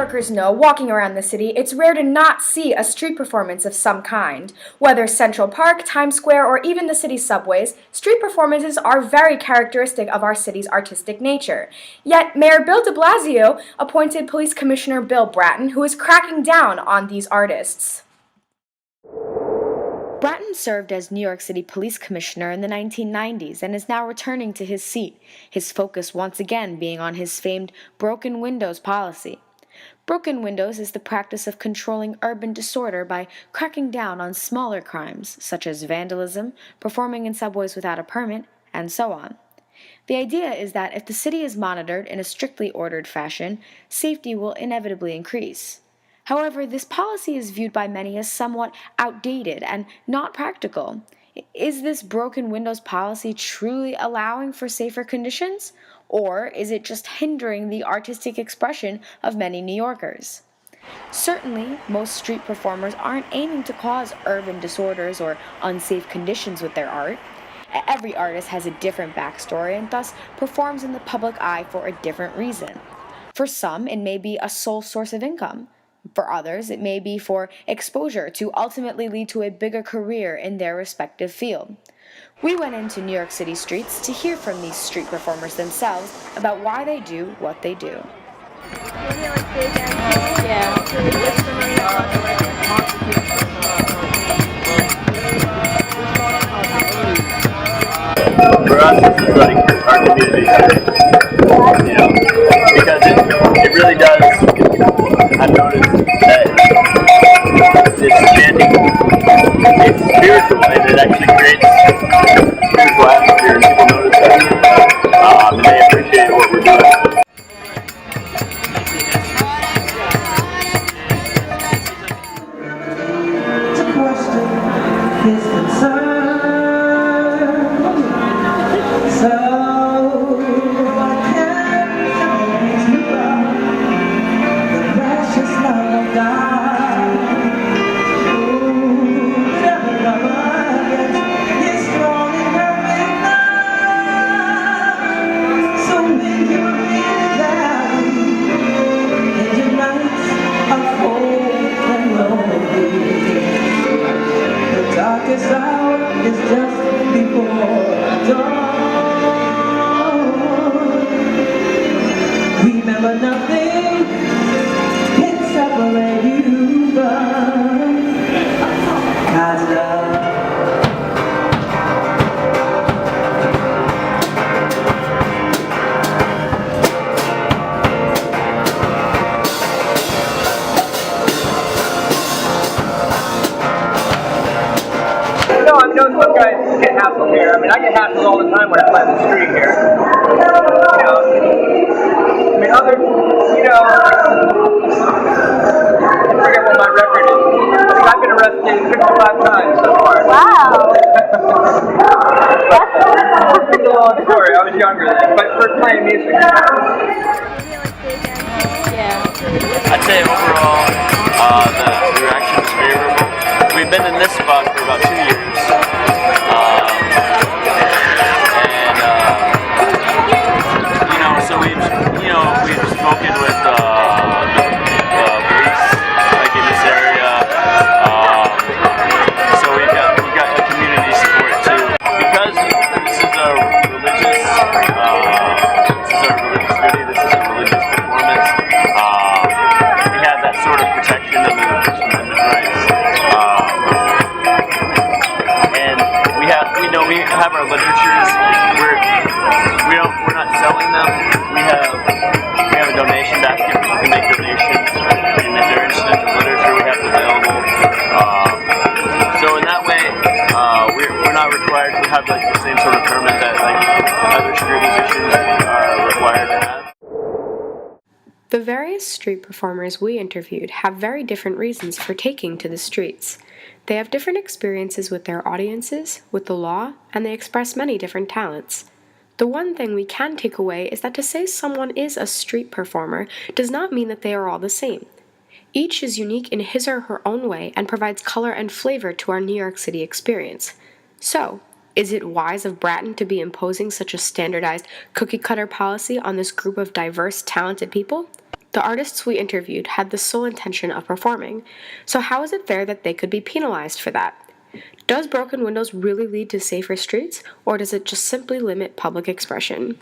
Yorkers know, walking around the city, it's rare to not see a street performance of some kind. Whether Central Park, Times Square, or even the city's subways, street performances are very characteristic of our city's artistic nature. Yet, Mayor Bill de Blasio appointed Police Commissioner Bill Bratton, who is cracking down on these artists. Bratton served as New York City Police Commissioner in the 1990s and is now returning to his seat, his focus once again being on his famed broken windows policy. Broken windows is the practice of controlling urban disorder by cracking down on smaller crimes, such as vandalism, performing in subways without a permit, and so on. The idea is that if the city is monitored in a strictly ordered fashion, safety will inevitably increase. However, this policy is viewed by many as somewhat outdated and not practical. Is this broken windows policy truly allowing for safer conditions? Or is it just hindering the artistic expression of many New Yorkers? Certainly, most street performers aren't aiming to cause urban disorders or unsafe conditions with their art. Every artist has a different backstory and thus performs in the public eye for a different reason. For some, it may be a sole source of income. For others, it may be for exposure to ultimately lead to a bigger career in their respective field. We went into New York City streets to hear from these street performers themselves about why they do what they do. For us, this is like our community service, because it really does. I've noticed that this chanting, it's spiritual, and it actually creates a spiritual atmosphere, and people notice that, and they appreciate what we're doing. To question his concern, so I can't keep up the precious love of God. Ooh, whatever love I get is strong and perfect love. So when you're in valley and your nights are cold and lonely, the darkest hour is just before dawn. Remember, nothing can separate you from God's love. No, I know some guys get hassled here. I mean, I get hassled all the time when I play the street here. I mean, I forget what my record is. I think I've been arrested 55 times so far. Wow. It's a long story. I was younger then, but for playing music. I'd say overall, the reaction is favorable. We've been in this spot for about 2 years. So we've spoken with the police, like in this area. So we've got the community support too. Because this is a religious duty, this is a religious performance. We have that sort of protection under the First Amendment rights. And we have our literatures. We're not selling them. We have a donation basket. You can make donations, and if they're interested in the literature, we have it available. So in that way, we're not required to have like the same sort of permit that like other street musicians are required to have. The various street performers we interviewed have very different reasons for taking to the streets. They have different experiences with their audiences, with the law, and they express many different talents. The one thing we can take away is that to say someone is a street performer does not mean that they are all the same. Each is unique in his or her own way and provides color and flavor to our New York City experience. So, is it wise of Bratton to be imposing such a standardized cookie-cutter policy on this group of diverse, talented people? The artists we interviewed had the sole intention of performing, so how is it fair that they could be penalized for that? Does broken windows really lead to safer streets, or does it just simply limit public expression?